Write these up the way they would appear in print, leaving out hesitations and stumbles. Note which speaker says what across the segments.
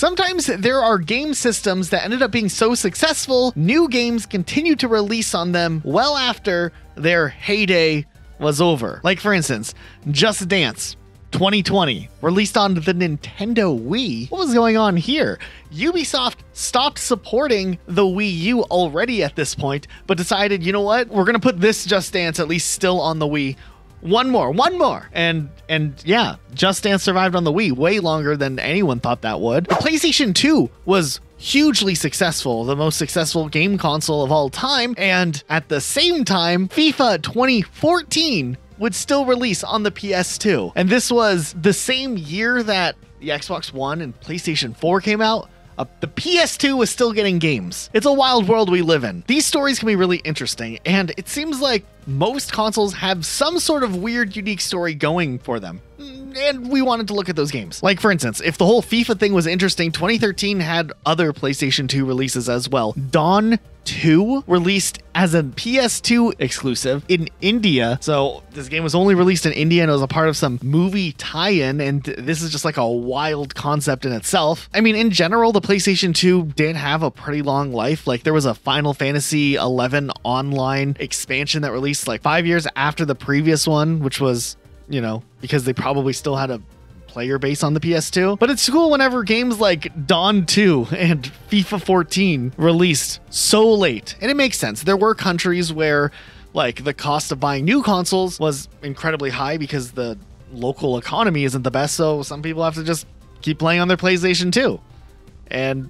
Speaker 1: Sometimes there are game systems that ended up being so successful, new games continue to release on them well after their heyday was over. Like for instance, Just Dance 2020 released on the Nintendo Wii. What was going on here? Ubisoft stopped supporting the Wii U already at this point, but decided, you know what? We're going to put this Just Dance at least still on the Wii. One more. And yeah, Just Dance survived on the Wii way longer than anyone thought that would. The PlayStation 2 was hugely successful, the most successful game console of all time. And at the same time, FIFA 2014 would still release on the PS2. And this was the same year that the Xbox One and PlayStation 4 came out. The PS2 was still getting games. It's a wild world we live in. These stories can be really interesting, and it seems like most consoles have some sort of weird, unique story going for them. And we wanted to look at those games. Like, for instance, if the whole FIFA thing was interesting, 2013 had other PlayStation 2 releases as well. Dawn 2 released as a PS2 exclusive in India. So this game was only released in India and it was a part of some movie tie-in, and this is just like a wild concept in itself. I mean, in general, the PlayStation 2 did have a pretty long life. Like, there was a Final Fantasy 11 online expansion that released like 5 years after the previous one, which was, you know, because they probably still had a player base on the PS2. But it's cool whenever games like Dawn 2 and FIFA 14 released so late. And it makes sense. There were countries where like the cost of buying new consoles was incredibly high because the local economy isn't the best. So some people have to just keep playing on their PlayStation 2. And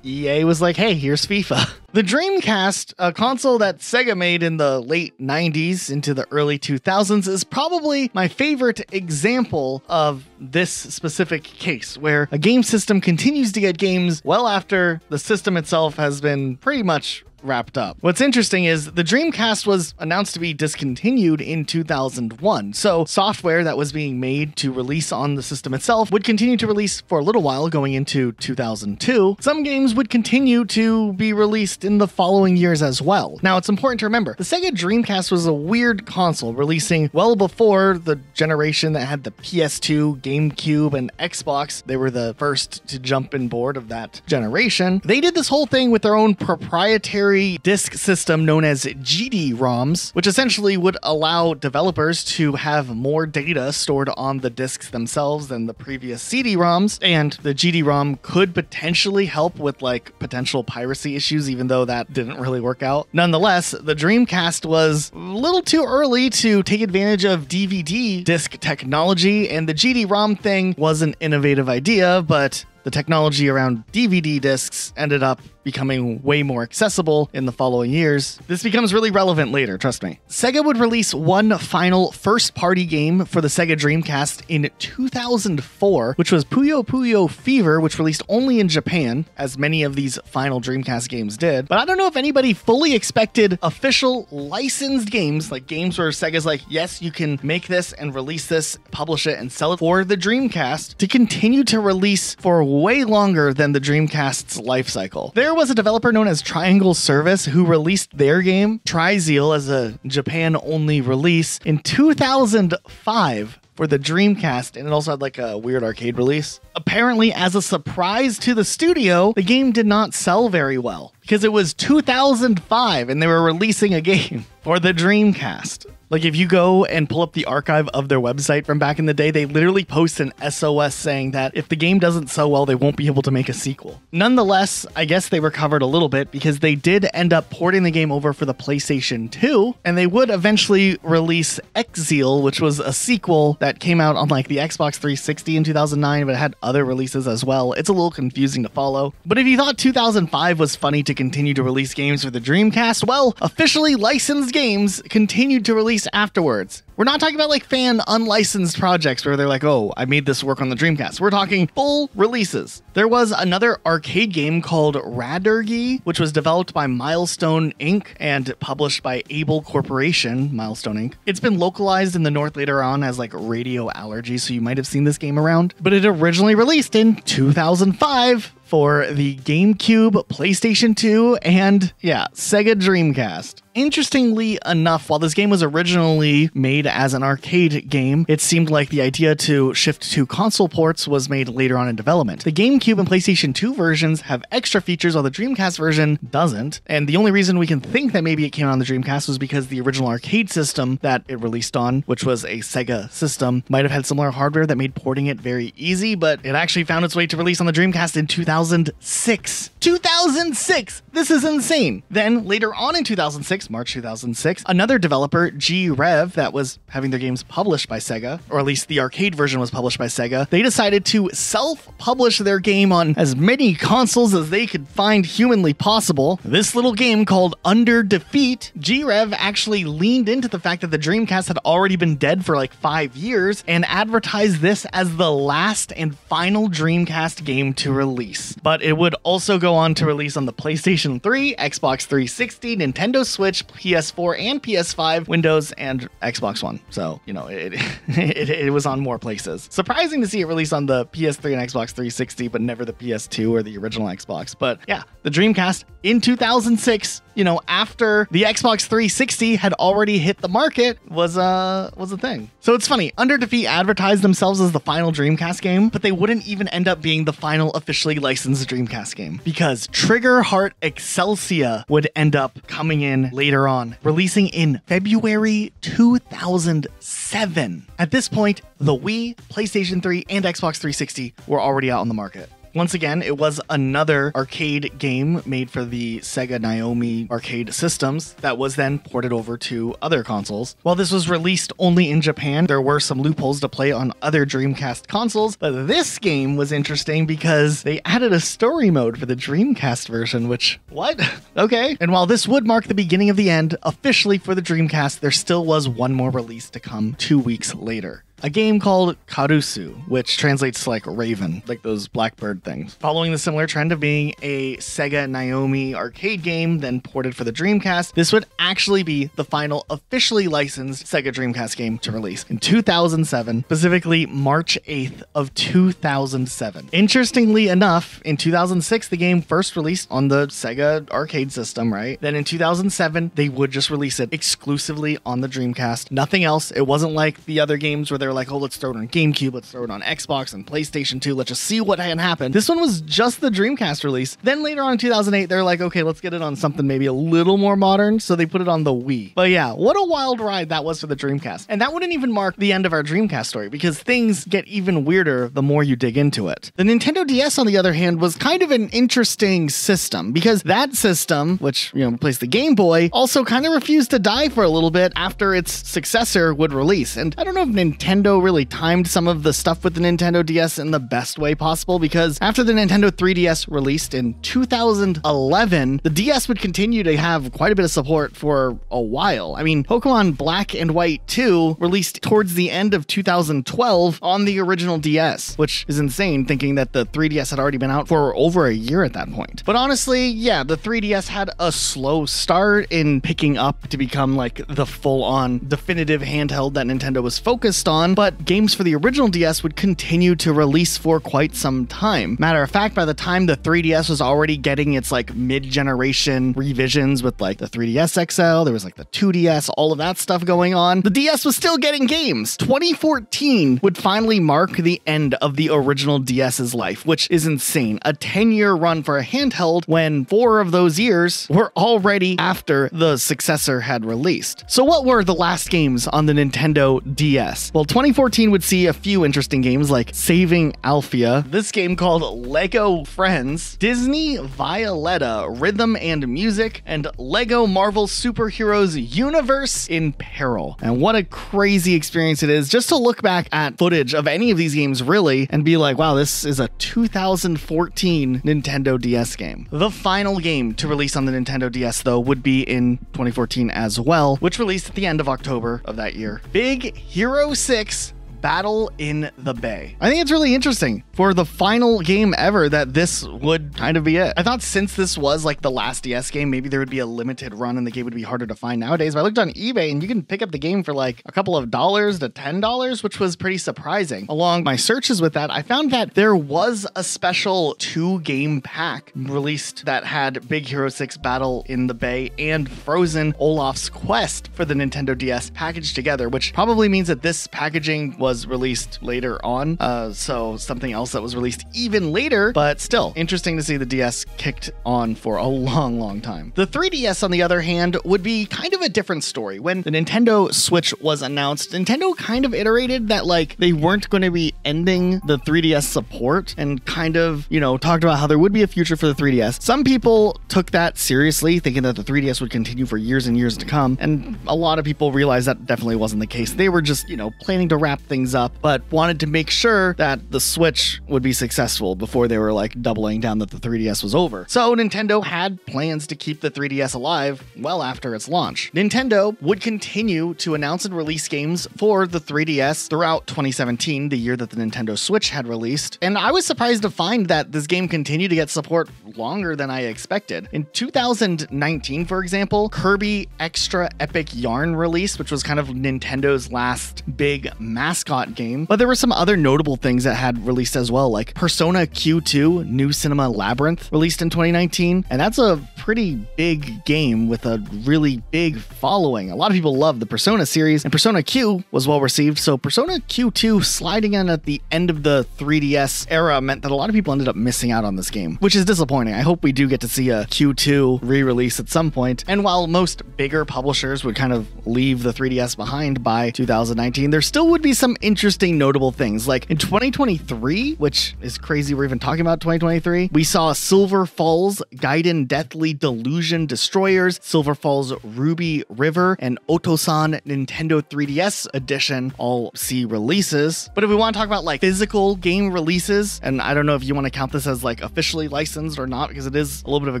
Speaker 1: EA was like, hey, here's FIFA. The Dreamcast, a console that Sega made in the late 90s into the early 2000s, is probably my favorite example of this specific case, where a game system continues to get games well after the system itself has been pretty much wrapped up. What's interesting is the Dreamcast was announced to be discontinued in 2001, so software that was being made to release on the system itself would continue to release for a little while going into 2002. Some games would continue to be released in the following years as well. Now, it's important to remember, the Sega Dreamcast was a weird console, releasing well before the generation that had the PS2, GameCube, and Xbox. They were the first to jump in board of that generation. They did this whole thing with their own proprietary disk system known as GD-ROMs, which essentially would allow developers to have more data stored on the disks themselves than the previous CD-ROMs, and the GD-ROM could potentially help with like potential piracy issues, even though that didn't really work out. Nonetheless, the Dreamcast was a little too early to take advantage of DVD disc technology, and the GD-ROM thing was an innovative idea, but the technology around DVD discs ended up becoming way more accessible in the following years. This becomes really relevant later, trust me. Sega would release one final first-party game for the Sega Dreamcast in 2004, which was Puyo Puyo Fever, which released only in Japan, as many of these final Dreamcast games did. But I don't know if anybody fully expected official licensed games, like games where Sega's like, yes, you can make this and release this, publish it, and sell it for the Dreamcast, to continue to release for way longer than the Dreamcast's life cycle. There was a developer known as Triangle Service who released their game, Trizeal, as a Japan-only release in 2005 for the Dreamcast, and it also had like a weird arcade release. Apparently, as a surprise to the studio, the game did not sell very well because it was 2005 and they were releasing a game for the Dreamcast. Like, if you go and pull up the archive of their website from back in the day, they literally post an SOS saying that if the game doesn't sell well, they won't be able to make a sequel. Nonetheless, I guess they recovered a little bit because they did end up porting the game over for the PlayStation 2, and they would eventually release Exile, which was a sequel that came out on like the Xbox 360 in 2009, but it had other releases as well. It's a little confusing to follow. But if you thought 2005 was funny to continue to release games for the Dreamcast, well, officially licensed games continued to release afterwards. We're not talking about like fan unlicensed projects where they're like, oh, I made this work on the Dreamcast. We're talking full releases. There was another arcade game called Radurgi, which was developed by Milestone Inc. and published by Able Corporation, Milestone Inc. It's been localized in the North later on as like Radio Allergy, so you might have seen this game around. But it originally released in 2005 for the GameCube, PlayStation 2, and yeah, Sega Dreamcast. Interestingly enough, while this game was originally made as an arcade game, it seemed like the idea to shift to console ports was made later on in development. The GameCube and PlayStation 2 versions have extra features while the Dreamcast version doesn't, and the only reason we can think that maybe it came out on the Dreamcast was because the original arcade system that it released on, which was a Sega system, might have had similar hardware that made porting it very easy, but it actually found its way to release on the Dreamcast in 2006. 2006! This is insane! Then, later on in 2006, March 2006, another developer, G-Rev, that was having their games published by Sega, or at least the arcade version was published by Sega, they decided to self-publish their game on as many consoles as they could find humanly possible. This little game called Under Defeat, G-Rev actually leaned into the fact that the Dreamcast had already been dead for like 5 years and advertised this as the last and final Dreamcast game to release. But it would also go on to release on the PlayStation 3, Xbox 360, Nintendo Switch, PS4 and PS5, Windows, and Xbox One. So, you know, it was on more places. Surprising to see it release on the PS3 and Xbox 360, but never the PS2 or the original Xbox. But yeah, the Dreamcast in 2006, you know, after the Xbox 360 had already hit the market, was a thing. So it's funny, Under Defeat advertised themselves as the final Dreamcast game, but they wouldn't even end up being the final officially licensed Dreamcast game, because Trigger Heart Excelsia would end up coming in later on, releasing in February 2007. At this point, the Wii, PlayStation 3, and Xbox 360 were already out on the market. Once again, it was another arcade game made for the Sega Naomi arcade systems that was then ported over to other consoles. While this was released only in Japan, there were some loopholes to play on other Dreamcast consoles, but this game was interesting because they added a story mode for the Dreamcast version, which, what? Okay. And while this would mark the beginning of the end, officially for the Dreamcast, there still was one more release to come 2 weeks later. A game called Karusu, which translates to like raven, like those blackbird things. Following the similar trend of being a Sega Naomi arcade game, then ported for the Dreamcast, this would actually be the final officially licensed Sega Dreamcast game to release in 2007, specifically March 8th of 2007. Interestingly enough, in 2006, the game first released on the Sega arcade system, right? Then in 2007, they would just release it exclusively on the Dreamcast. Nothing else. It wasn't like the other games where they're like, oh, let's throw it on GameCube, let's throw it on Xbox and PlayStation 2, let's just see what can happen. This one was just the Dreamcast release. Then later on in 2008, they're like, okay, let's get it on something maybe a little more modern, so they put it on the Wii. But yeah, what a wild ride that was for the Dreamcast. And that wouldn't even mark the end of our Dreamcast story, because things get even weirder the more you dig into it. The Nintendo DS, on the other hand, was kind of an interesting system, because that system, which, you know, replaced the Game Boy, also kind of refused to die for a little bit after its successor would release. And I don't know if Nintendo really timed some of the stuff with the Nintendo DS in the best way possible, because after the Nintendo 3DS released in 2011, the DS would continue to have quite a bit of support for a while. I mean, Pokemon Black and White 2 released towards the end of 2012 on the original DS, which is insane thinking that the 3DS had already been out for over a year at that point. But honestly, yeah, the 3DS had a slow start in picking up to become like the full-on definitive handheld that Nintendo was focused on, but games for the original DS would continue to release for quite some time. Matter of fact, by the time the 3DS was already getting its like mid-generation revisions with like the 3DS XL, there was like the 2DS, all of that stuff going on, the DS was still getting games. 2014 would finally mark the end of the original DS's life, which is insane. A 10-year run for a handheld when 4 of those years were already after the successor had released. So what were the last games on the Nintendo DS? Well, 2014 would see a few interesting games like Saving Alphia, this game called Lego Friends, Disney Violetta Rhythm and Music, and Lego Marvel Superheroes Universe in Peril. And what a crazy experience it is just to look back at footage of any of these games really and be like, wow, this is a 2014 Nintendo DS game. The final game to release on the Nintendo DS, though, would be in 2014 as well, which released at the end of October of that year. Big Hero 6 Battle in the Bay. I think it's really interesting for the final game ever that this would kind of be it. I thought since this was like the last DS game, maybe there would be a limited run and the game would be harder to find nowadays. But I looked on eBay and you can pick up the game for like a couple of dollars to $10, which was pretty surprising. Along my searches with that, I found that there was a special 2-game pack released that had Big Hero 6 Battle in the Bay and Frozen Olaf's Quest for the Nintendo DS packaged together, which probably means that this packaging was released later on. So something else that was released even later, but still interesting to see the DS kicked on for a long, long time. The 3DS, on the other hand, would be kind of a different story. When the Nintendo Switch was announced, Nintendo kind of iterated that like they weren't going to be ending the 3DS support and kind of, you know, talked about how there would be a future for the 3DS. Some people took that seriously, thinking that the 3DS would continue for years and years to come. And a lot of people realized that definitely wasn't the case. They were just, you know, planning to wrap things up, but wanted to make sure that the Switch would be successful before they were like doubling down that the 3DS was over. So Nintendo had plans to keep the 3DS alive well after its launch. Nintendo would continue to announce and release games for the 3DS throughout 2017, the year that the Nintendo Switch had released. And I was surprised to find that this game continued to get support longer than I expected. In 2019, for example, Kirby Extra Epic Yarn released, which was kind of Nintendo's last big mascot game. But there were some other notable things that had released as well, like Persona Q2 New Cinema Labyrinth released in 2019. And that's a pretty big game with a really big following. A lot of people love the Persona series, and Persona Q was well received. So Persona Q2 sliding in at the end of the 3DS era meant that a lot of people ended up missing out on this game, which is disappointing. I hope we do get to see a Q2 re-release at some point. And while most bigger publishers would kind of leave the 3DS behind by 2019, there still would be some interesting notable things. Like in 2023, which is crazy we're even talking about 2023, we saw Silver Falls Gaiden Deathly Delusion Destroyers, Silver Falls Ruby River, and Otosan Nintendo 3DS Edition all see releases. But if we want to talk about like physical game releases, and I don't know if you want to count this as like officially licensed or not, because it is a little bit of a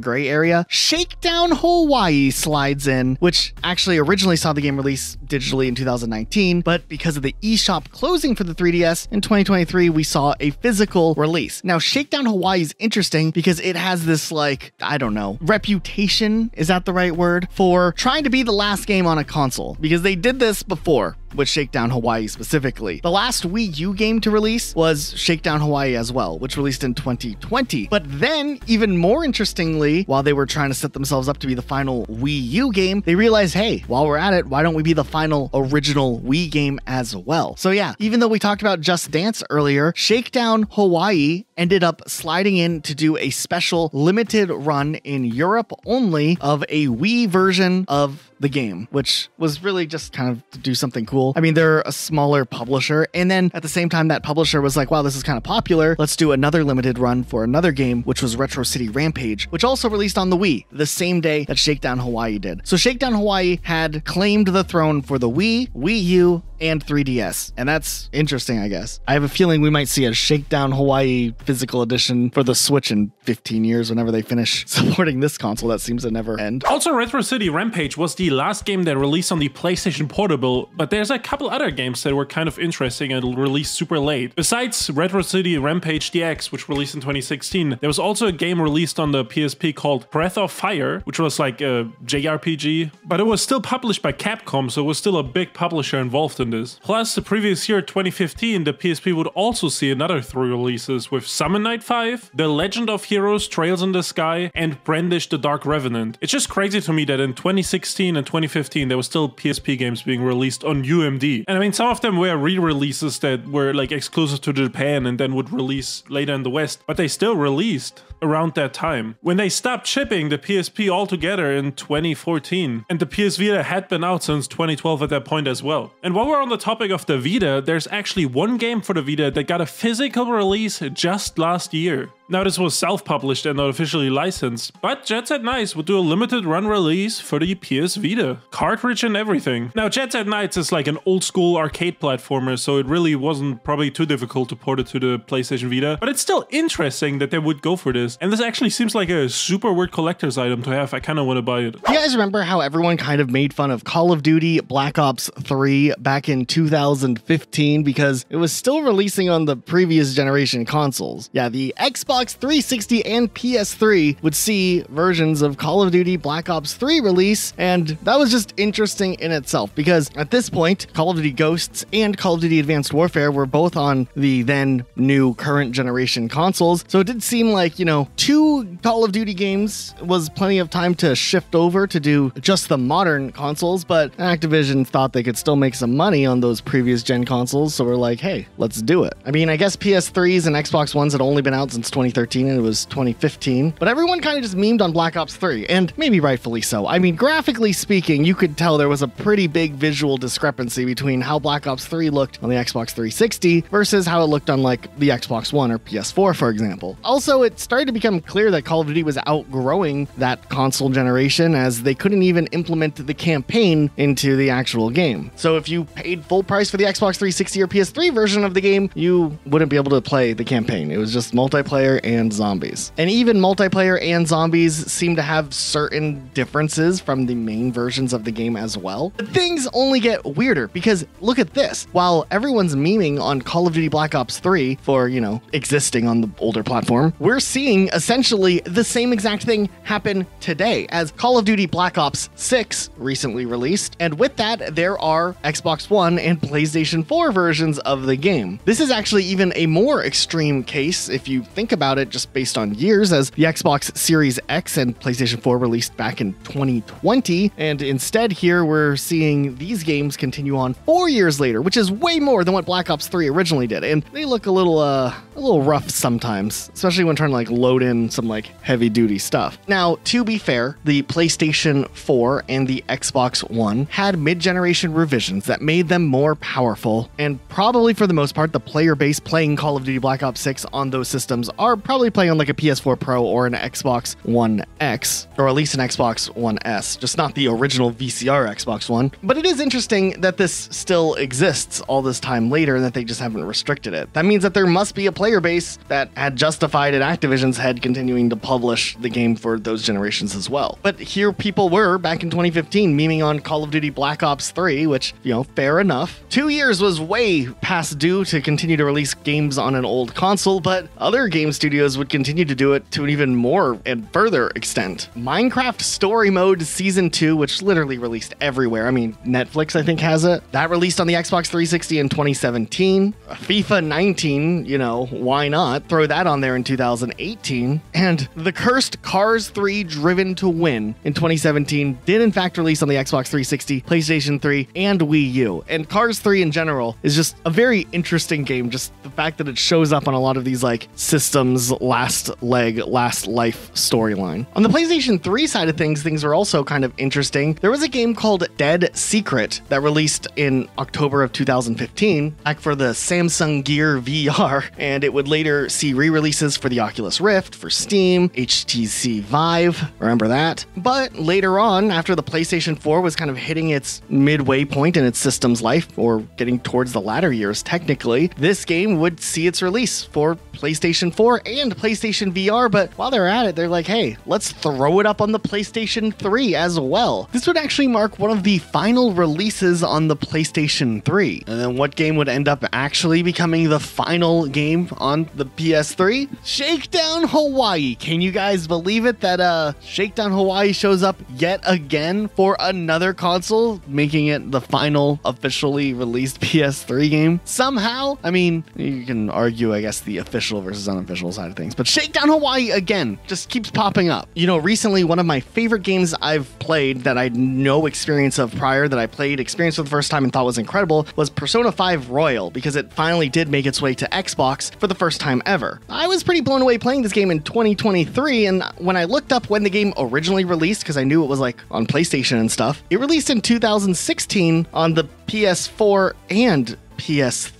Speaker 1: gray area, Shakedown Hawaii slides in, which actually originally saw the game release digitally in 2019, but because of the eShop closing for the 3DS in 2023, we saw a physical release. Now, Shakedown Hawaii is interesting because it has this like, I don't know, reputation, is that the right word, for trying to be the last game on a console, because they did this before with Shakedown Hawaii specifically. The last Wii U game to release was Shakedown Hawaii as well, which released in 2020. But then, even more interestingly, while they were trying to set themselves up to be the final Wii U game, they realized, hey, while we're at it, why don't we be the final original Wii game as well? So yeah, even though we talked about Just Dance earlier, Shakedown Hawaii ended up sliding in to do a special limited run in Europe only of a Wii version of the game, which was really just kind of to do something cool. I mean, they're a smaller publisher, and then at the same time, that publisher was like, wow, this is kind of popular. Let's do another limited run for another game, which was Retro City Rampage, which also released on the Wii the same day that Shakedown Hawaii did. So Shakedown Hawaii had claimed the throne for the Wii, Wii U, and 3DS. And that's interesting, I guess. I have a feeling we might see a Shakedown Hawaii physical edition for the Switch in 15 years whenever they finish supporting this console that seems to never end.
Speaker 2: Also, Retro City Rampage was the last game that released on the PlayStation Portable, but there's a couple other games that were kind of interesting and released super late. Besides Retro City Rampage DX, which released in 2016, there was also a game released on the PSP called Breath of Fire, which was like a JRPG, but it was still published by Capcom, so it was still a big publisher involved in this. Plus, the previous year, 2015, the PSP would also see another 3 releases with Summon Night 5, The Legend of Heroes Trails in the Sky, and Brandish the Dark Revenant. It's just crazy to me that in 2016 and 2015, there were still PSP games being released on UMD. And I mean, some of them were re-releases that were like exclusive to Japan and then would release later in the West, but they still released around that time. When they stopped shipping the PSP altogether in 2014, and the PS Vita had been out since 2012 at that point as well. And while we're on the topic of the Vita, there's actually one game for the Vita that got a physical release just last year. Now, this was self-published and not officially licensed, but Jet Set Knights would do a limited run release for the PS Vita. Cartridge and everything. Now, Jet Set Knights is like an old-school arcade platformer, so it really wasn't probably too difficult to port it to the PlayStation Vita, but it's still interesting that they would go for this, and this actually seems like a super weird collector's item to have. I kind of want to buy it.
Speaker 1: You guys remember how everyone kind of made fun of Call of Duty Black Ops 3 back
Speaker 3: in 2015 because it was still releasing on the previous generation consoles. Yeah, the Xbox 360 and PS3 would see versions of Call of Duty Black Ops 3 release, and that was just interesting in itself because at this point, Call of Duty Ghosts and Call of Duty Advanced Warfare were both on the then new current generation consoles, so it did seem like, you know, 2 Call of Duty games was plenty of time to shift over to do just the modern consoles, but Activision thought they could still make some money on those previous gen consoles, so we're like, hey, let's do it. I mean, I guess PS3s and Xbox Ones had only been out since 2013 and it was 2015, but everyone kind of just memed on Black Ops 3, and maybe rightfully so. I mean, graphically speaking, you could tell there was a pretty big visual discrepancy between how Black Ops 3 looked on the Xbox 360 versus how it looked on like the Xbox One or PS4, for example. Also, it started to become clear that Call of Duty was outgrowing that console generation as they couldn't even implement the campaign into the actual game. So if you paid full price for the Xbox 360 or PS3 version of the game, you wouldn't be able to play the campaign. It was just multiplayer and zombies. And even multiplayer and zombies seem to have certain differences from the main versions of the game as well. But things only get weirder because look at this. While everyone's memeing on Call of Duty Black Ops 3 for, you know, existing on the older platform, we're seeing essentially the same exact thing happen today as Call of Duty Black Ops 6 recently released, and with that, there are Xbox One and PlayStation 4 versions of the game. This is actually even a more extreme case if you think about it just based on years, as the Xbox Series X and PlayStation 4 released back in 2020, and instead here we're seeing these games continue on 4 years later, which is way more than what Black Ops 3 originally did, and they look a little rough sometimes, especially when trying to like load in some like heavy duty stuff. Now, to be fair, the PlayStation 4 and the Xbox One had mid-generation revisions that made them more powerful, and probably for the most part, the player base playing Call of Duty Black Ops 6 on those systems are probably playing on like a PS4 Pro or an Xbox One X, or at least an Xbox One S, just not the original VCR Xbox One. But it is interesting that this still exists all this time later and that they just haven't restricted it. That means that there must be a player base that had justified in Activision's head continuing to publish the game for those generations as well. But here people were back in 2015 memeing on Call of Duty Black Ops 3, which, you know, fair enough. 2 years was way past due to continue to release games on an old console, but other game studios would continue to do it to an even more and further extent. Minecraft Story Mode Season 2, which literally released everywhere. I mean, Netflix, I think, has it. That released on the Xbox 360 in 2017. FIFA 19, you know, why not? Throw that on there in 2018. And the cursed Cars 3 Driven to Win in 2017 did in fact release on the Xbox 360, PlayStation 3, and Wii U. And Cars 3 in general is just a very interesting game. Just the fact that it shows up on a lot of these like systems last leg, last life storyline. On the PlayStation 3 side of things are also kind of interesting. There was a game called Dead Secret that released in October of 2015, back for the Samsung Gear VR, and it would later see re-releases for the Oculus Rift, for Steam, HTC Vive, remember that? But later on, after the PlayStation 4 was kind of hitting its midway point in its system's life, or getting towards the latter years technically, this game would see its release for PlayStation 4 and PlayStation VR, but while they're at it, they're like, hey, let's throw it up on the PlayStation 3 as well. This would actually mark one of the final releases on the PlayStation 3. And then what game would end up actually becoming the final game on the PS3? Shakedown Hawaii. Can you guys believe it that Shakedown Hawaii shows up yet again for another console, making it the final officially released PS3 game? Somehow, I mean, you can argue, I guess, the official versus unofficial side of things, but Shakedown Hawaii again just keeps popping up. You know, recently one of my favorite games I've played that I had no experience of prior, that I experienced for the first time and thought was incredible, was Persona 5 Royal, because it finally did make its way to Xbox for the first time ever. I was pretty blown away playing this game in 2023, and when I looked up when the game originally released, because I knew it was like on PlayStation and stuff, it released in 2016 on the PS4 and PS3.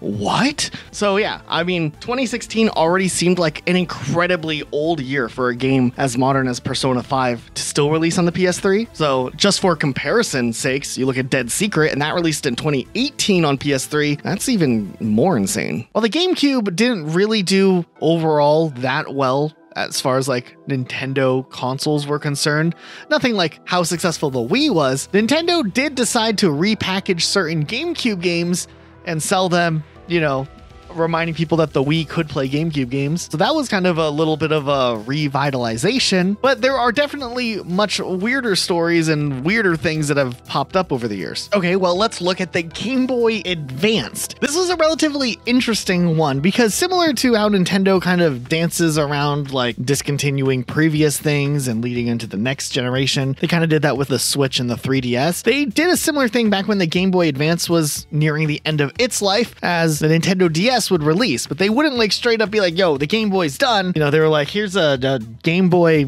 Speaker 3: What? So yeah, I mean, 2016 already seemed like an incredibly old year for a game as modern as Persona 5 to still release on the PS3. So just for comparison's sakes, you look at Dead Secret, and that released in 2018 on PS3. That's even more insane. While the GameCube didn't really do overall that well
Speaker 1: as far as like Nintendo consoles were concerned. Nothing like how successful the Wii was. Nintendo did decide to repackage certain GameCube games and sell them, you know, reminding people that the Wii could play GameCube games. So that was kind of a little bit of a revitalization, but there are definitely much weirder stories and weirder things that have popped up over the years. Okay, well, let's look at the Game Boy Advanced. This was a relatively interesting one because similar to how Nintendo kind of dances around like discontinuing previous things and leading into the next generation, they kind of did that with the Switch and the 3DS. They did a similar thing back when the Game Boy Advance was nearing the end of its life as the Nintendo DS would release, but they wouldn't like straight up be like, yo, the Game Boy's done. You know, they were like, here's a Game Boy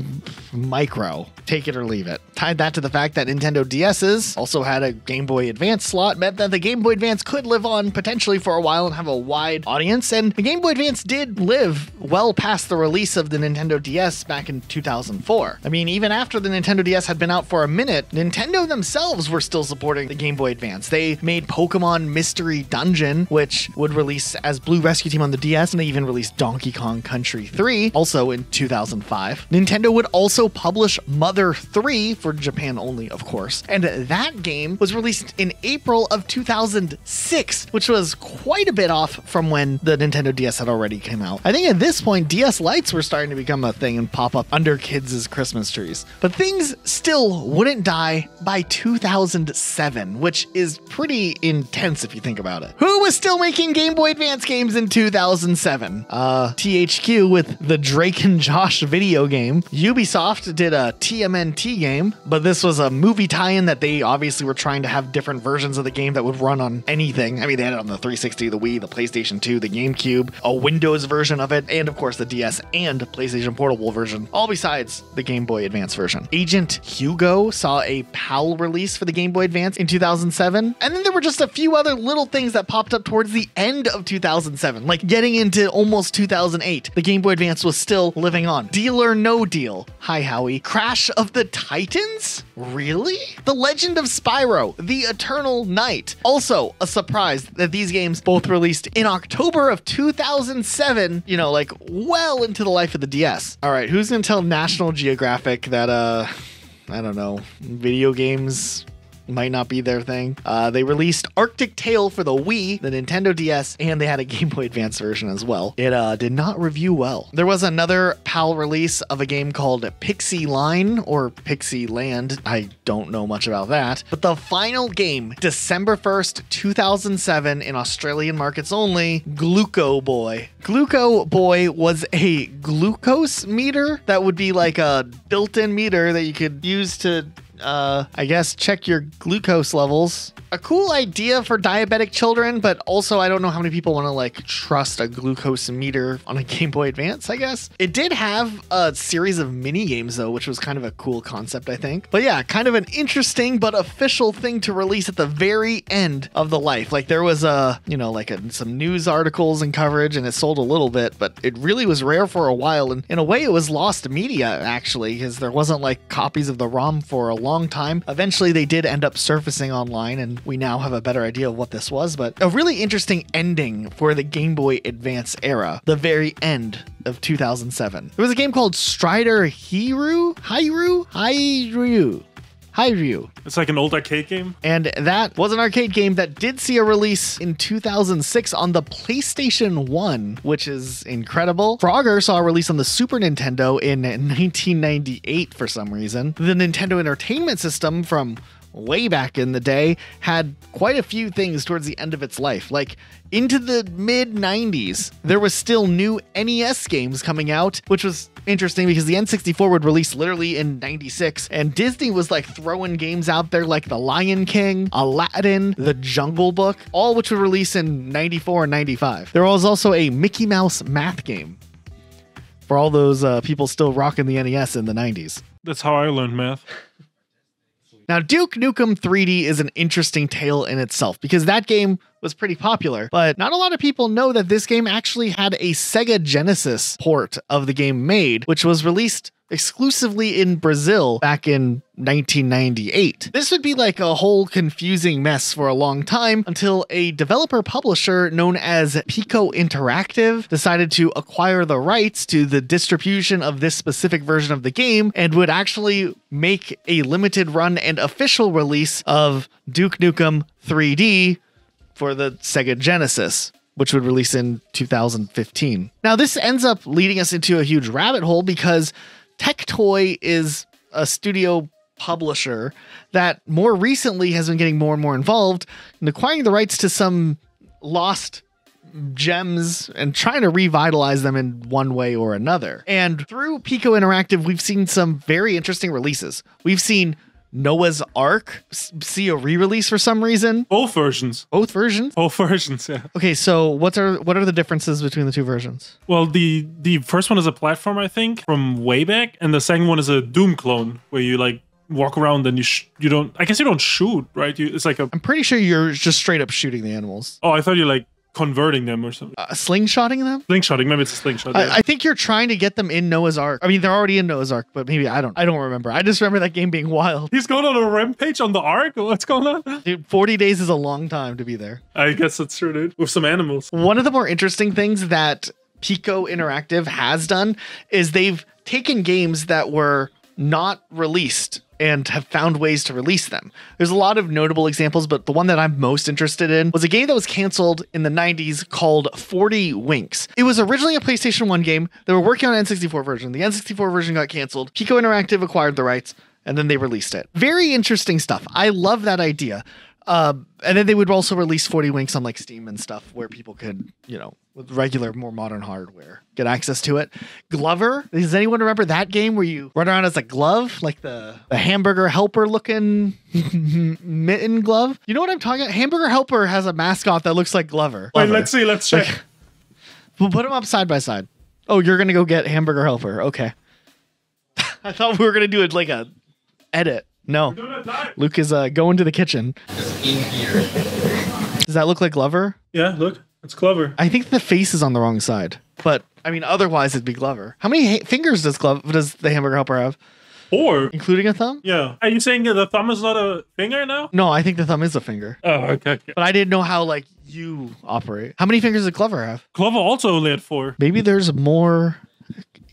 Speaker 1: Micro, take it or leave it. Tied that to the fact that Nintendo DS's also had a Game Boy Advance slot, meant that the Game Boy Advance could live on potentially for a while and have a wide audience, and the Game Boy Advance did live well past the release of the Nintendo DS back in 2004. I mean, even after the Nintendo DS had been out for a minute, Nintendo themselves were still supporting the Game Boy Advance. They made Pokemon Mystery Dungeon, which would release as Blue Rescue Team on the DS, and they even released Donkey Kong Country 3, also in 2005. Nintendo would also publish Mother 3 for Japan only, of course, and that game was released in April of 2006, which was quite a bit off from when the Nintendo DS had already come out. I think at this point, DS Lites were starting to become a thing and pop up under kids' Christmas trees. But things still wouldn't die by 2007, which is pretty intense if you think about it. Who was still making Game Boy Advance games in 2007? THQ with the Drake and Josh video game. Ubisoft did a TMNT game, but this was a movie tie-in that they obviously were trying to have different versions of the game that would run on anything. I mean, they had it on the 360, the Wii, the PlayStation 2, the GameCube, a Windows version of it, and of course the DS and PlayStation Portable version, all besides the Game Boy Advance version. Agent Hugo saw a PAL release for the Game Boy Advance in 2007, and then there were just a few other little things that popped up towards the end of 2007, like getting into almost 2008. The Game Boy Advance was still living on. Deal or No Deal. Hi, Howie. Crash of the Titans? Really? The Legend of Spyro, The Eternal Night. Also a surprise that these games both released in October of 2007, you know, like well into the life of the DS. All right, who's gonna tell National Geographic that, I don't know, video games might not be their thing? They released Arctic Tail for the Wii, the Nintendo DS, and they had a Game Boy Advance version as well. It did not review well. There was another PAL release of a game called Pixie Line or Pixie Land. I don't know much about that. But the final game, December 1st, 2007, in Australian markets only, Gluco Boy. Gluco Boy was a glucose meter that would be like a built-in meter that you could use to I guess check your glucose levels. A cool idea for diabetic children, but also I don't know how many people want to like trust a glucose meter on a Game Boy Advance, I guess. It did have a series of mini games though, which was kind of a cool concept, I think. But yeah, kind of an interesting but official thing to release at the very end of the life. Like there was some news articles and coverage and it sold a little bit, but it really was rare for a while. And in a way it was lost media actually, because there wasn't like copies of the ROM for a long time. Eventually they did end up surfacing online and we now have a better idea of what this was, but a really interesting ending for the Game Boy Advance era, the very end of 2007. There was a game called Strider Hyrule.
Speaker 2: It's like an old arcade game.
Speaker 1: And that was an arcade game that did see a release in 2006 on the PlayStation 1, which is incredible. Frogger saw a release on the Super Nintendo in 1998 for some reason. The Nintendo Entertainment System from way back in the day had quite a few things towards the end of its life. Like into the mid 90s, there was still new NES games coming out, which was interesting because the N64 would release literally in 96 and Disney was like throwing games out there like The Lion King, Aladdin, The Jungle Book, all which would release in 94 and 95. There was also a Mickey Mouse math game for all those people still rocking the NES in the 90s.
Speaker 2: That's how I learned math.
Speaker 1: Now, Duke Nukem 3D is an interesting tale in itself because that game was pretty popular, but not a lot of people know that this game actually had a Sega Genesis port of the game made, which was released exclusively in Brazil back in 1998. This would be like a whole confusing mess for a long time until a developer publisher known as Pico Interactive decided to acquire the rights to the distribution of this specific version of the game and would actually make a limited run and official release of Duke Nukem 3D for the Sega Genesis, which would release in 2015. Now, this ends up leading us into a huge rabbit hole because Tectoy is a studio publisher that more recently has been getting more and more involved in acquiring the rights to some lost gems and trying to revitalize them in one way or another. And through Pico Interactive, we've seen some very interesting releases. We've seen Noah's Ark see a re-release for some reason.
Speaker 2: Both versions.
Speaker 1: Both versions?
Speaker 2: Both versions, yeah.
Speaker 1: Okay, so what are the differences between the two versions?
Speaker 2: Well, the first one is a platform, I think, from way back, and the second one is a Doom clone, where you like walk around and you don't. I guess you don't shoot, right? It's like a.
Speaker 1: I'm pretty sure you're just straight up shooting the animals.
Speaker 2: Oh, I thought you like converting them or something.
Speaker 1: Slingshotting them?
Speaker 2: Slingshotting, maybe it's a slingshot. Yeah.
Speaker 1: I think you're trying to get them in Noah's Ark. I mean, they're already in Noah's Ark, but maybe I don't remember. I just remember that game being wild.
Speaker 2: He's going on a rampage on the Ark? What's going on?
Speaker 1: Dude, 40 days is a long time to be there.
Speaker 2: I guess that's true, dude. With some animals.
Speaker 1: One of the more interesting things that Pico Interactive has done is they've taken games that were not released and have found ways to release them. There's a lot of notable examples, but the one that I'm most interested in was a game that was canceled in the 90s called 40 Winks. It was originally a PlayStation 1 game. They were working on an N64 version. The N64 version got canceled. Pico Interactive acquired the rights, and then they released it. Very interesting stuff. I love that idea. And then they would also release 40 Winks on like Steam and stuff where people could, with regular, more modern hardware, get access to it. Glover. Does anyone remember that game where you run around as a glove? Like the hamburger helper looking mitten glove? You know what I'm talking about? Hamburger Helper has a mascot that looks like Glover.
Speaker 2: Wait, let's see. Let's check.
Speaker 1: Like, we'll put them up side by side. Oh, you're going to go get Hamburger Helper. Okay. I thought we were going to do it like a edit. No. Luke is going to the kitchen.
Speaker 4: In here.
Speaker 1: Does that look like Glover?
Speaker 2: Yeah, look. It's Glover.
Speaker 1: I think the face is on the wrong side. But, I mean, otherwise it'd be Glover. How many fingers does the Hamburger Helper have?
Speaker 2: 4.
Speaker 1: Including a thumb?
Speaker 2: Yeah. Are you saying the thumb is not a finger now?
Speaker 1: No, I think the thumb is a finger.
Speaker 2: Oh, okay.
Speaker 1: But I didn't know how, like, you operate. How many fingers does Glover have?
Speaker 2: Glover also only had 4.
Speaker 1: Maybe there's more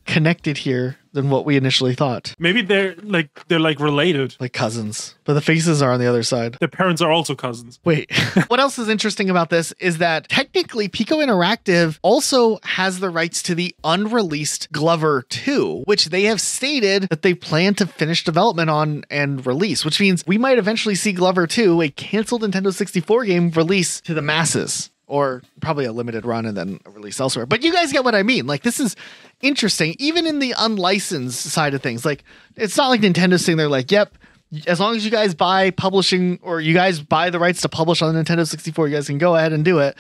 Speaker 1: connected here than what we initially thought.
Speaker 2: Maybe they're like related.
Speaker 1: Like cousins. But the faces are on the other side.
Speaker 2: Their parents are also cousins.
Speaker 1: Wait. What else is interesting about this is that technically Pico Interactive also has the rights to the unreleased Glover 2, which they have stated that they plan to finish development on and release, which means we might eventually see Glover 2, a canceled Nintendo 64 game, release to the masses. Or probably a limited run and then a release elsewhere. But you guys get what I mean. Like, this is interesting. Even in the unlicensed side of things, like, it's not like Nintendo's sitting there like, yep, as long as you guys buy publishing or you guys buy the rights to publish on the Nintendo 64, you guys can go ahead and do it.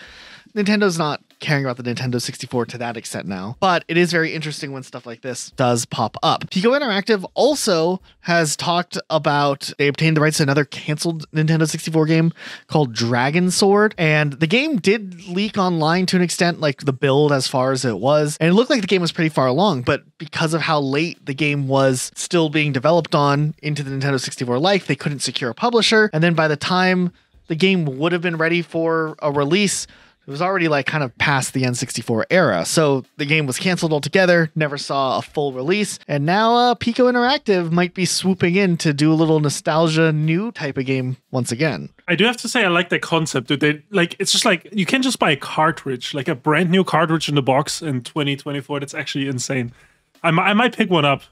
Speaker 1: Nintendo's not caring about the Nintendo 64 to that extent now, but it is very interesting when stuff like this does pop up. Pico Interactive also has talked about they obtained the rights to another canceled Nintendo 64 game called Dragon Sword, and the game did leak online to an extent, like the build as far as it was, and it looked like the game was pretty far along, but because of how late the game was still being developed on into the Nintendo 64 life, they couldn't secure a publisher, and then by the time the game would have been ready for a release, it was already like kind of past the N64 era. So the game was canceled altogether, never saw a full release. And now Pico Interactive might be swooping in to do a little nostalgia new type of game once again.
Speaker 2: I do have to say I like that concept. Dude. It's just like you can't just buy a cartridge, like a brand new cartridge in the box in 2024. That's actually insane. I might pick one up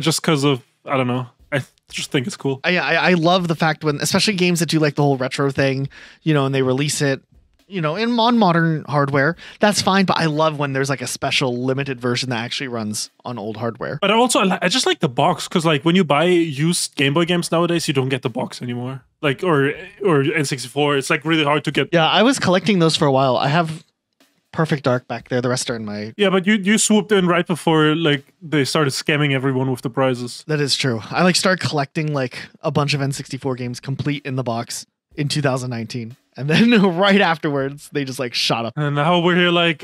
Speaker 2: just because of, I don't know. I just think it's cool.
Speaker 1: I love the fact when, especially games that do like the whole retro thing, and they release it, on modern hardware, that's fine. But I love when there's like a special limited version that actually runs on old hardware.
Speaker 2: But I just like the box because like when you buy used Game Boy games nowadays, you don't get the box anymore. Like or N64, it's like really hard to get.
Speaker 1: Yeah, I was collecting those for a while. I have Perfect Dark back there. The rest are in my.
Speaker 2: Yeah, but you swooped in right before like they started scamming everyone with the prizes.
Speaker 1: That is true. I started collecting like a bunch of N64 games complete in the box in 2019. And then right afterwards, they just like shot up.
Speaker 2: And now we're here like,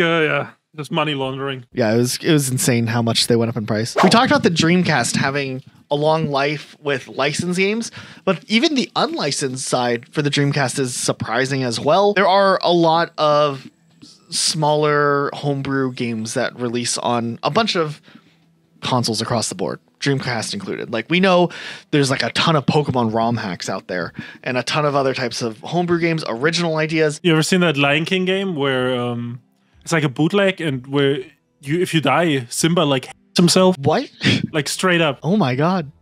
Speaker 2: just money laundering.
Speaker 1: Yeah, it was insane how much they went up in price. We talked about the Dreamcast having a long life with licensed games, but even the unlicensed side for the Dreamcast is surprising as well. There are a lot of smaller homebrew games that release on a bunch of consoles across the board, Dreamcast included. Like, we know there's like a ton of Pokemon ROM hacks out there and a ton of other types of homebrew games, original ideas.
Speaker 2: You ever seen that Lion King game where it's like a bootleg and where if you die, Simba like himself?
Speaker 1: What?
Speaker 2: Like straight up.
Speaker 1: Oh my god.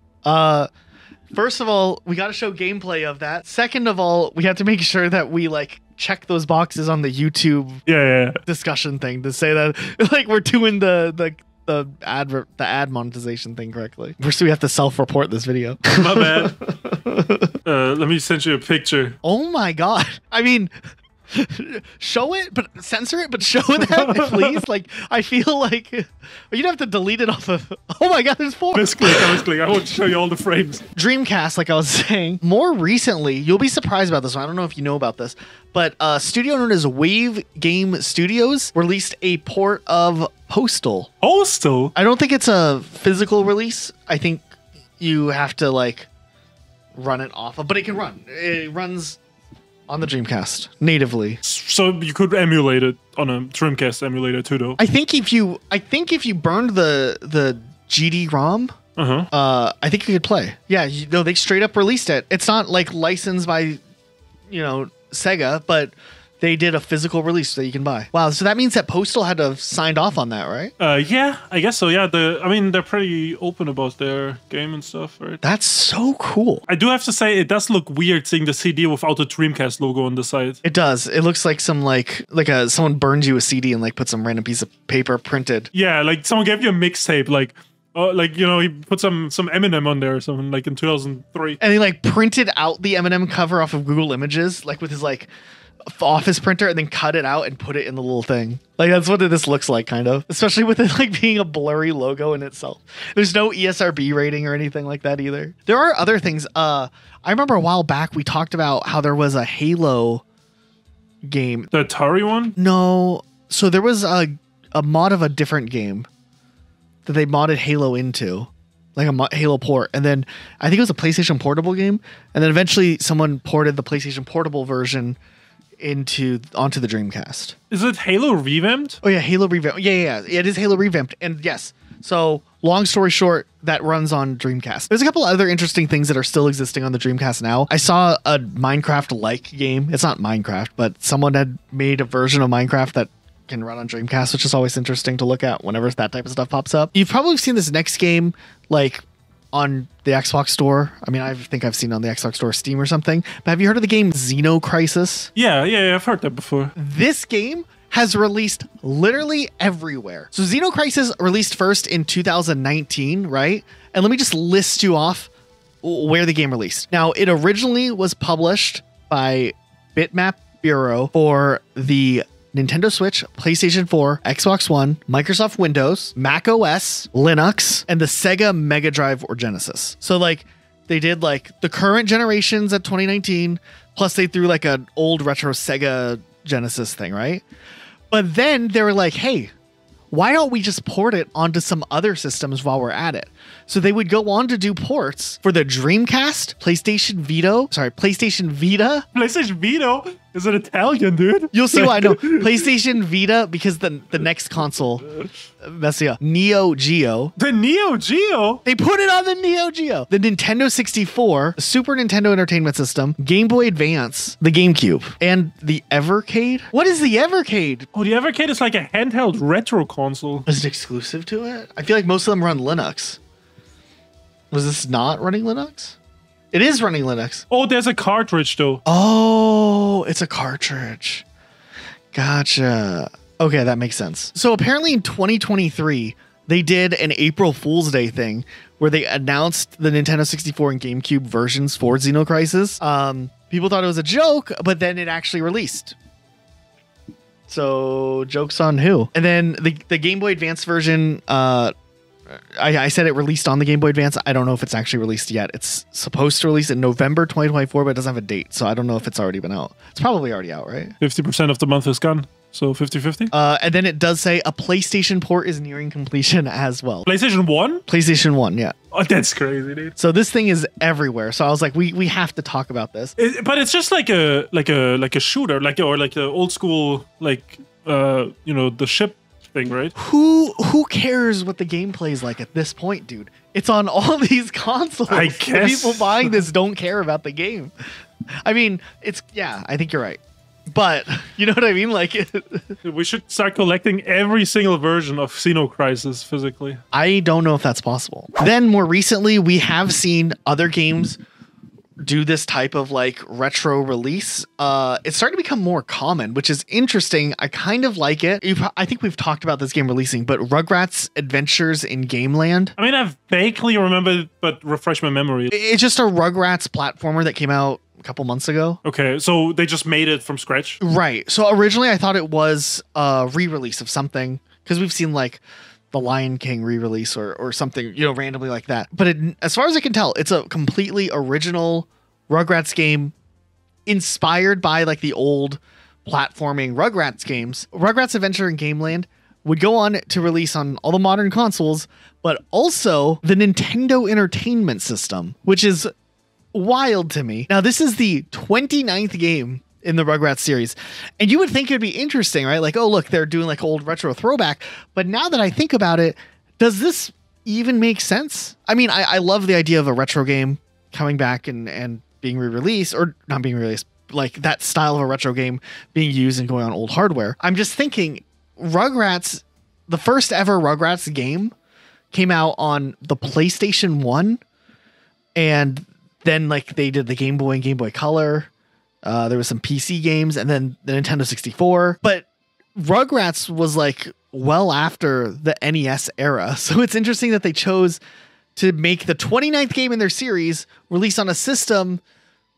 Speaker 1: First of all, we got to show gameplay of that. Second of all, we have to make sure that we like check those boxes on the YouTube discussion thing to say that like we're doing the ad monetization thing correctly. First, we have to self-report this video.
Speaker 2: My bad. Let me send you a picture.
Speaker 1: Oh my god. I mean, show it, but censor it, but show that, please. Like, I feel like you'd have to delete it off of. Oh my god, there's 4.
Speaker 2: Misclick. I want to show you all the frames.
Speaker 1: Dreamcast, like I was saying, more recently, you'll be surprised about this one. I don't know if you know about this, but a studio known as Wave Game Studios released a port of Postal.
Speaker 2: Postal?
Speaker 1: I don't think it's a physical release. I think you have to like run it off of, but it can run. It runs on the Dreamcast natively.
Speaker 2: So you could emulate it on a Dreamcast emulator too, though.
Speaker 1: I think if you burned the GD-ROM, I think you could play. Yeah, they straight up released it. It's not like licensed by, Sega, but they did a physical release that you can buy. Wow, so that means that Postal had to have signed off on that, right?
Speaker 2: Yeah, I guess so. Yeah, they're pretty open about their game and stuff, right?
Speaker 1: That's so cool.
Speaker 2: I do have to say, it does look weird seeing the CD without the Dreamcast logo on the side.
Speaker 1: It does. It looks like some someone burned you a CD and like put some random piece of paper printed.
Speaker 2: Yeah, like someone gave you a mixtape, like. Oh, like, he put some Eminem on there or something, like in 2003.
Speaker 1: And he like printed out the Eminem cover off of Google Images, like with his like office printer, and then cut it out and put it in the little thing. Like, that's what this looks like, kind of. Especially with it like being a blurry logo in itself. There's no ESRB rating or anything like that either. There are other things. I remember a while back we talked about how there was a Halo game.
Speaker 2: The Atari one?
Speaker 1: No. So there was a mod of a different game that they modded Halo into, like a Halo port. And then I think it was a PlayStation Portable game. And then eventually someone ported the PlayStation Portable version onto the Dreamcast.
Speaker 2: Is it Halo revamped?
Speaker 1: Oh yeah, Halo revamped. Yeah. It is Halo revamped. And yes. So long story short, that runs on Dreamcast. There's a couple other interesting things that are still existing on the Dreamcast now. I saw a Minecraft-like game. It's not Minecraft, but someone had made a version of Minecraft that can run on Dreamcast, which is always interesting to look at whenever that type of stuff pops up. You've probably seen this next game like on the Xbox Store. I mean, I think I've seen it on the Xbox Store, Steam or something. But have you heard of the game Xenocrisis?
Speaker 2: Yeah, I've heard that before.
Speaker 1: This game has released literally everywhere. So Xenocrisis released first in 2019, right? And let me just list you off where the game released. Now, it originally was published by Bitmap Bureau for the Nintendo Switch, PlayStation 4, Xbox One, Microsoft Windows, Mac OS, Linux, and the Sega Mega Drive or Genesis. So like they did like the current generations at 2019, plus they threw like an old retro Sega Genesis thing, right? But then they were like, hey, why don't we just port it onto some other systems while we're at it? So they would go on to do ports for the Dreamcast, PlayStation Vita.
Speaker 2: PlayStation Vita? Is it Italian, dude?
Speaker 1: You'll see why I know. PlayStation Vita, because the next console, Neo Geo.
Speaker 2: The Neo Geo?
Speaker 1: They put it on the Neo Geo. The Nintendo 64, the Super Nintendo Entertainment System, Game Boy Advance, the GameCube, and the Evercade. What is the Evercade?
Speaker 2: Oh, the Evercade is like a handheld retro console.
Speaker 1: Is it exclusive to it? I feel like most of them run Linux. Was this not running Linux? It is running Linux.
Speaker 2: Oh, there's a cartridge though.
Speaker 1: Oh, it's a cartridge. Gotcha. Okay, that makes sense. So apparently in 2023, they did an April Fool's Day thing where they announced the Nintendo 64 and GameCube versions for Xenocrisis. People thought it was a joke, but then it actually released. So joke's on who? And then the Game Boy Advance version I said it released on the Game Boy Advance. I don't know if it's actually released yet. It's supposed to release in November 2024, but it doesn't have a date, so I don't know if it's already been out. It's probably already out, right?
Speaker 2: 50% of the month is gone. So 50-50?
Speaker 1: And then it does say a PlayStation port is nearing completion as well.
Speaker 2: PlayStation 1?
Speaker 1: PlayStation 1, yeah.
Speaker 2: Oh, that's crazy, dude.
Speaker 1: So this thing is everywhere. So I was like, we have to talk about this.
Speaker 2: But it's just like a shooter, or the old school, the ship thing, right?
Speaker 1: Who cares what the gameplay is like at this point, dude? It's on all these consoles.
Speaker 2: I
Speaker 1: The
Speaker 2: guess.
Speaker 1: people buying this don't care about the game. I mean, I think you're right. But you know what I mean? Like,
Speaker 2: We should start collecting every single version of Xenocrisis physically.
Speaker 1: I don't know if that's possible. Then more recently, we have seen other games do this type of like retro release. It's starting to become more common, which is interesting. I kind of like it. I think we've talked about this game releasing, but Rugrats Adventures in Gameland.
Speaker 2: I mean, I vaguely remember, but refresh my memory.
Speaker 1: It's just a Rugrats platformer that came out a couple months ago.
Speaker 2: Okay, so they just made it from scratch?
Speaker 1: Right. So originally I thought it was a re-release of something, because we've seen like the Lion King re-release or something, randomly like that. But as far as I can tell, it's a completely original Rugrats game inspired by like the old platforming Rugrats games. Rugrats Adventure in Gameland would go on to release on all the modern consoles, but also the Nintendo Entertainment System, which is wild to me. Now, this is the 29th game in the Rugrats series, and you would think it'd be interesting, right? Like, oh, look, they're doing like old retro throwback. But now that I think about it, does this even make sense? I mean, I love the idea of a retro game coming back and being re-released, or not being released, like that style of a retro game being used and going on old hardware. I'm just thinking Rugrats, the first ever Rugrats game came out on the PlayStation 1, and then like they did the Game Boy and Game Boy Color. There was some PC games, and then the Nintendo 64. But Rugrats was like well after the NES era. So it's interesting that they chose to make the 29th game in their series release on a system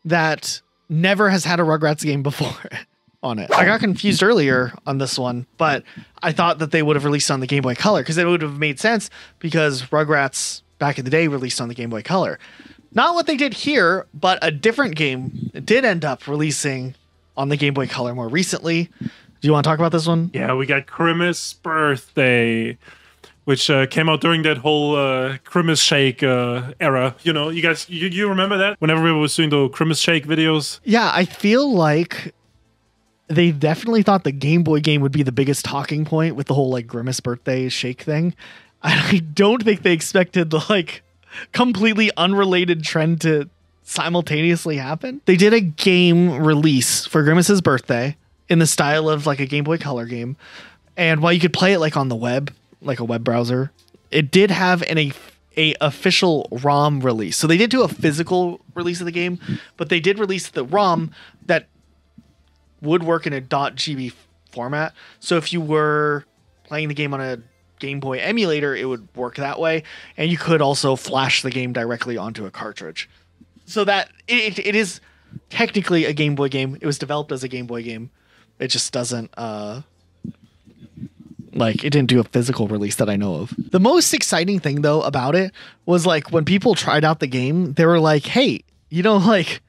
Speaker 1: that never has had a Rugrats game before on it. I got confused earlier on this one, but I thought that they would have released on the Game Boy Color, because it would have made sense, because Rugrats back in the day released on the Game Boy Color. Not what they did here, but a different game did end up releasing on the Game Boy Color more recently. Do you want to talk about this one?
Speaker 2: Yeah, we got Grimace Birthday, which came out during that whole Grimace Shake era. You guys, you remember that? Whenever we was doing the Grimace Shake videos?
Speaker 1: Yeah, I feel like they definitely thought the Game Boy game would be the biggest talking point with the whole like Grimace Birthday Shake thing. I don't think they expected the like completely unrelated trend to simultaneously happen. They did a game release for Grimace's birthday in the style of like a Game Boy Color game. And while you could play it like on the web, like a web browser, it did have a official ROM release. So they did do a physical release of the game, but they did release the ROM that would work in a .gb format. So if you were playing the game on a Game Boy emulator, it would work that way, and you could also flash the game directly onto a cartridge. So that it is technically a Game Boy game. It was developed as a Game Boy game. It just doesn't it didn't do a physical release that I know of. The most exciting thing though about it was like when people tried out the game, they were like, hey, like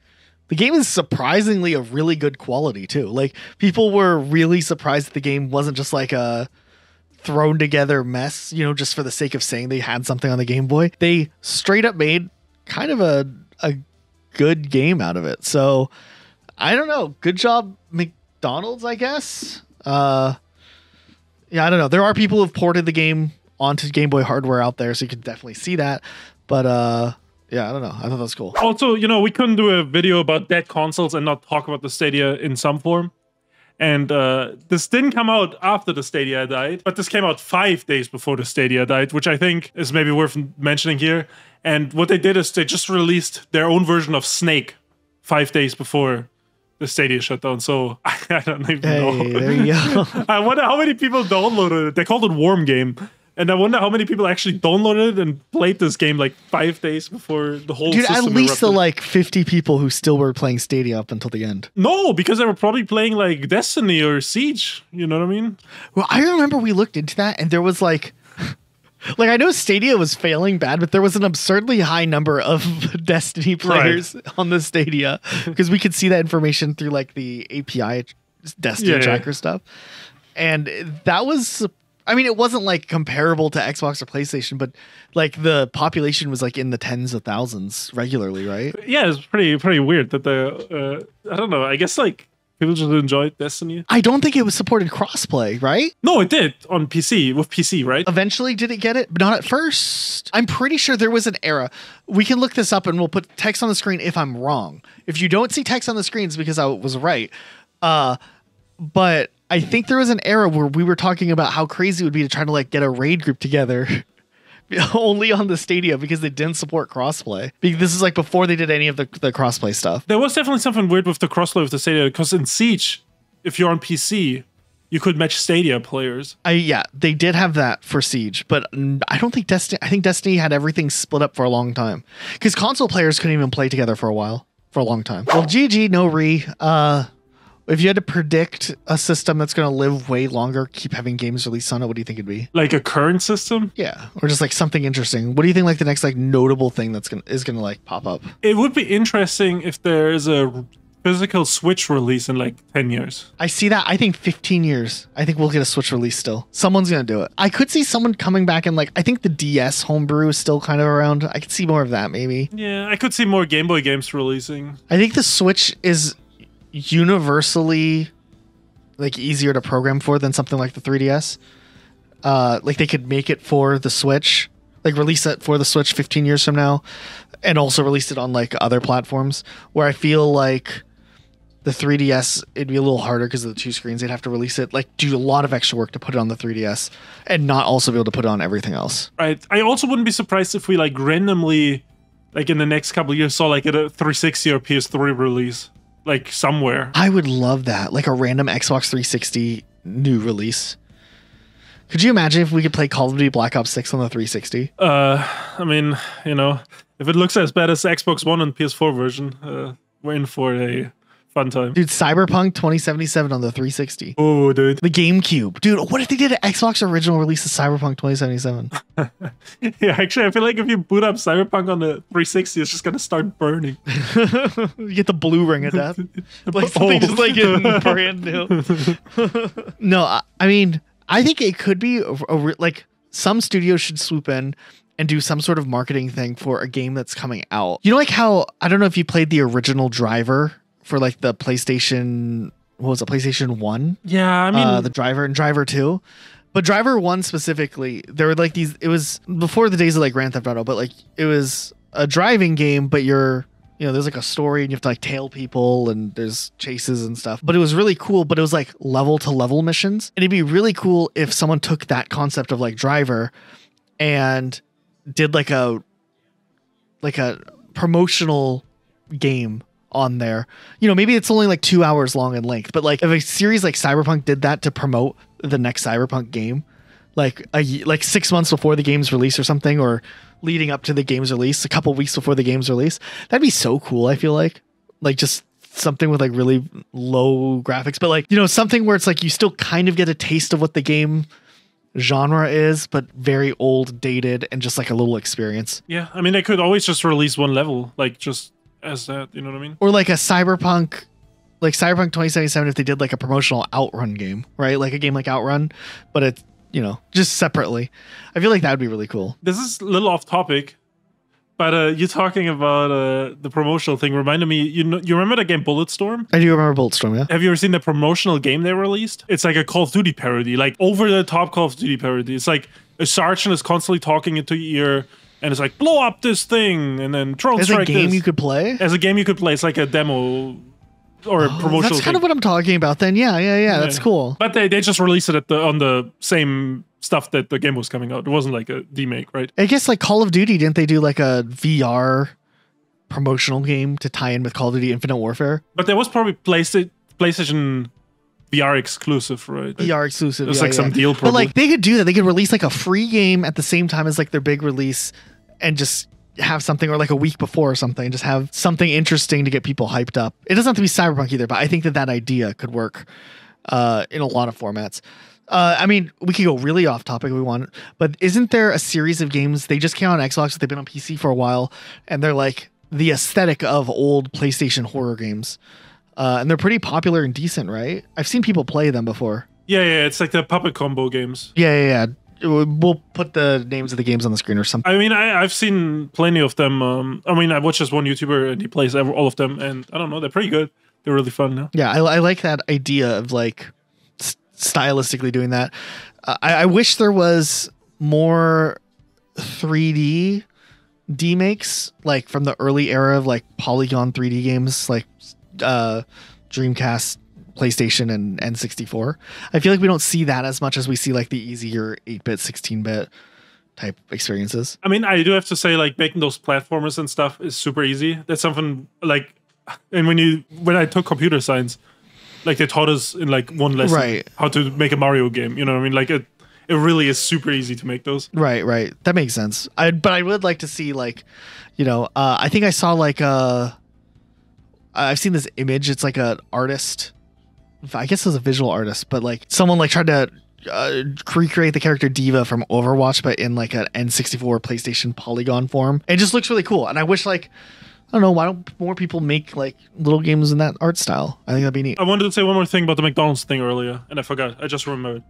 Speaker 1: the game is surprisingly of really good quality too. Like people were really surprised that the game wasn't just like a thrown together mess, just for the sake of saying they had something on the Game Boy. They straight up made kind of a good game out of it. So I don't know. Good job, McDonald's, I guess. Yeah, I don't know. There are people who've ported the game onto Game Boy hardware out there, so you can definitely see that. But yeah, I don't know. I thought that was cool.
Speaker 2: Also, we couldn't do a video about dead consoles and not talk about the Stadia in some form. And this didn't come out after the Stadia died, but this came out 5 days before the Stadia died, which I think is maybe worth mentioning here. And what they did is they just released their own version of Snake 5 days before the Stadia shut down. So I don't even know.
Speaker 1: There you go.
Speaker 2: I wonder how many people downloaded it. They called it Worm Game. And I wonder how many people actually downloaded it and played this game like 5 days before the whole system
Speaker 1: at least
Speaker 2: erupted.
Speaker 1: the like 50 people who still were playing Stadia up until the end.
Speaker 2: No, because they were probably playing like Destiny or Siege. You know what I mean?
Speaker 1: Well, I remember we looked into that and there was like Like, I know Stadia was failing bad, but there was an absurdly high number of Destiny players on the Stadia because we could see that information through like the API Destiny tracker stuff. And that was, I mean, it wasn't like comparable to Xbox or PlayStation, but like the population was like in the tens of thousands regularly, right?
Speaker 2: Yeah, it's pretty weird that I don't know. I guess like people just enjoyed Destiny.
Speaker 1: I don't think it was supported crossplay, right?
Speaker 2: No, it did on PC with PC, right?
Speaker 1: Eventually, did it get it? But not at first. I'm pretty sure there was an era. We can look this up and we'll put text on the screen if I'm wrong. If you don't see text on the screen, it's because I was right. But I think there was an era where we were talking about how crazy it would be to try to like get a raid group together only on the Stadia because they didn't support crossplay. This is like before they did any of the crossplay stuff.
Speaker 2: There was definitely something weird with the crossplay with the Stadia because in Siege, if you're on PC, you could match Stadia players.
Speaker 1: Yeah, they did have that for Siege, but I don't think Destiny. I think Destiny had everything split up for a long time because console players couldn't even play together for a long time. Well, GG, no re. If you had to predict a system that's going to live way longer, keep having games released on it, what do you think it'd be?
Speaker 2: Like a current system?
Speaker 1: Yeah, or just like something interesting. What do you think like the next like notable thing that's is gonna like pop up?
Speaker 2: It would be interesting if there's a physical Switch release in like 10 years.
Speaker 1: I see that. I think 15 years. I think we'll get a Switch release still. Someone's going to do it. I could see someone coming back and like, I think the DS homebrew is still kind of around. I could see more of that maybe.
Speaker 2: Yeah, I could see more Game Boy games releasing.
Speaker 1: I think the Switch is universally like easier to program for than something like the 3DS. Like they could make it for the Switch, like release it for the Switch 15 years from now and also release it on like other platforms where I feel like the 3DS, it'd be a little harder because of the two screens. They'd have to release it, like do a lot of extra work to put it on the 3DS and not also be able to put it on everything else.
Speaker 2: Right. I also wouldn't be surprised if we like randomly, like in the next couple of years, saw like a 360 or PS3 release, like somewhere.
Speaker 1: I would love that, like a random Xbox 360 new release. Could you imagine if we could play Call of Duty Black Ops 6 on the 360?
Speaker 2: I mean, you know, if it looks as bad as the Xbox One and PS4 version, we're in for a fun time.
Speaker 1: Dude, Cyberpunk 2077 on the 360.
Speaker 2: Oh, dude.
Speaker 1: The GameCube. Dude, what if they did an Xbox original release of Cyberpunk 2077?
Speaker 2: Yeah, actually, I feel like if you boot up Cyberpunk on the 360, it's just going to start burning.
Speaker 1: You get the blue ring of death. Like something just like in brand new. No, I mean, I think it could be like some studios should swoop in and do some sort of marketing thing for a game that's coming out. You know, like how, I don't know if you played the original Driver for like the PlayStation, what was it, PlayStation 1?
Speaker 2: Yeah, I mean,
Speaker 1: the Driver and Driver 2. But Driver 1 specifically, there were like these, it was before the days of like Grand Theft Auto, but like it was a driving game, but you're, you know, there's like a story and you have to like tail people and there's chases and stuff. But it was really cool, but it was like level to level missions. And it'd be really cool if someone took that concept of like Driver and did like a promotional game on there. You know, maybe it's only like 2 hours long in length, but like if a series like Cyberpunk did that to promote the next Cyberpunk game, like 6 months before the game's release or something, or leading up to the game's release, a couple weeks before the game's release, that'd be so cool. I feel like just something with like really low graphics, but like, you know, something where it's like you still kind of get a taste of what the game genre is, but very old, dated, and just like a little experience.
Speaker 2: Yeah, I mean, they could always just release one level, like just as that, you know what I mean?
Speaker 1: Or like a Cyberpunk, like Cyberpunk 2077, if they did like a promotional Outrun game, right? Like a game like Outrun, but it's, you know, just separately. I feel like that would be really cool.
Speaker 2: This is a little off topic, but you talking about the promotional thing reminded me, you remember that game Bulletstorm?
Speaker 1: I do remember Bulletstorm, yeah.
Speaker 2: Have you ever seen the promotional game they released? It's like a Call of Duty parody, like over the top Call of Duty parody. It's like a sergeant is constantly talking into your ear and it's like, blow up this thing and then drone strike this.
Speaker 1: As a game you could play?
Speaker 2: As a game you could play. It's like a demo or a promotional
Speaker 1: That's kind of what I'm talking about then. Yeah. That's cool.
Speaker 2: But they just released it on the same stuff that the game was coming out. It wasn't like a remake, right?
Speaker 1: I guess like Call of Duty, didn't they do like a VR promotional game to tie in with Call of Duty Infinite Warfare?
Speaker 2: But there was probably PlayStation VR exclusive, right?
Speaker 1: VR exclusive.
Speaker 2: It's like some deal probably.
Speaker 1: But like they could do that. They could release like a free game at the same time as like their big release and just have something, or like a week before or something, just have something interesting to get people hyped up. It doesn't have to be Cyberpunk either, but I think that idea could work in a lot of formats. I mean, we could go really off topic if we want, but isn't there a series of games they just came out on Xbox, but they've been on PC for a while, and they're like the aesthetic of old PlayStation horror games, and they're pretty popular and decent, right? I've seen people play them before.
Speaker 2: Yeah, it's like the puppet combo games.
Speaker 1: Yeah. We'll put the names of the games on the screen or something.
Speaker 2: I mean, I've seen plenty of them. I mean, I watched just one YouTuber and he plays all of them, and I don't know, they're pretty good. They're really fun now.
Speaker 1: Yeah, I like that idea of like stylistically doing that. I wish there was more 3D demakes, like from the early era of like Polygon 3D games, like Dreamcast, PlayStation, and N64. I feel like we don't see that as much as we see like the easier 8-bit, 16-bit type experiences.
Speaker 2: I mean, I do have to say, like, making those platformers and stuff is super easy. That's something like, and when I took computer science, like they taught us in like one lesson how to make a Mario game. You know what I mean? Like it really is super easy to make those.
Speaker 1: Right. That makes sense. But I would like to see like, I think I saw like I've seen this image. It's like an artist. I guess it was a visual artist, but like someone like tried to recreate the character Diva from Overwatch, but in like an N64 PlayStation polygon form. It just looks really cool. And I wish like, I don't know, why don't more people make like little games in that art style? I think that'd be neat.
Speaker 2: I wanted to say one more thing about the McDonald's thing earlier, and I forgot. I just remembered.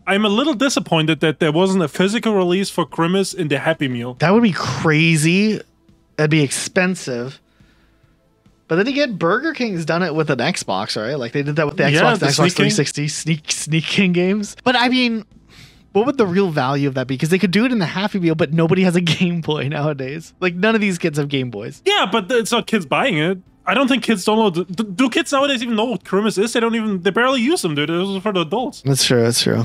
Speaker 2: I'm a little disappointed that there wasn't a physical release for Grimace in the Happy Meal.
Speaker 1: That would be crazy. That'd be expensive. But then again, Burger King's done it with an Xbox, right? Like they did that with the Xbox, the Xbox 360 Sneak King games. But I mean, what would the real value of that be? Because they could do it in the Happy Meal, but nobody has a Game Boy nowadays. Like none of these kids have Game Boys.
Speaker 2: Yeah, but it's not kids buying it. I don't think kids don't know. Do kids nowadays even know what Grimace is? They barely use them, dude. It was for the adults.
Speaker 1: That's true.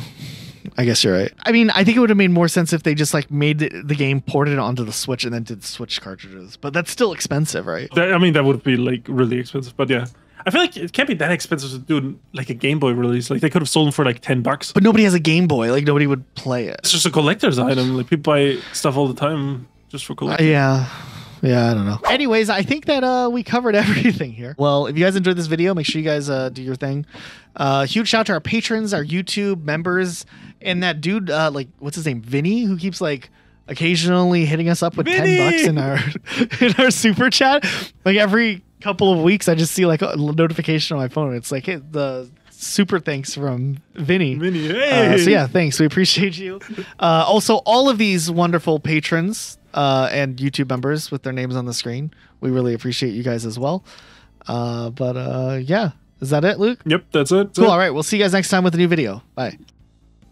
Speaker 1: I guess you're right. I mean, I think it would have made more sense if they just like made the game, ported it onto the Switch, and then did Switch cartridges. But that's still expensive, right?
Speaker 2: I mean, that would be like really expensive. But yeah, I feel like it can't be that expensive to do like a Game Boy release. Like they could have sold them for like $10.
Speaker 1: But nobody has a Game Boy. Like nobody would play it.
Speaker 2: It's just a collector's item. Like people buy stuff all the time just for collecting.
Speaker 1: Yeah, I don't know. Anyways, I think that we covered everything here. Well, if you guys enjoyed this video, make sure you guys do your thing. Huge shout out to our patrons, our YouTube members, and that dude, like, what's his name? Vinny, who keeps like occasionally hitting us up with $10 in our super chat. Like every couple of weeks, I just see like a notification on my phone. It's like, hey, the super thanks from Vinny.
Speaker 2: Hey.
Speaker 1: So yeah, thanks. We appreciate you. Also, all of these wonderful patrons and YouTube members with their names on the screen. We really appreciate you guys as well. Yeah, is that it, Luke?
Speaker 2: Yep, that's it.
Speaker 1: Cool. All right, we'll see you guys next time with a new video. Bye.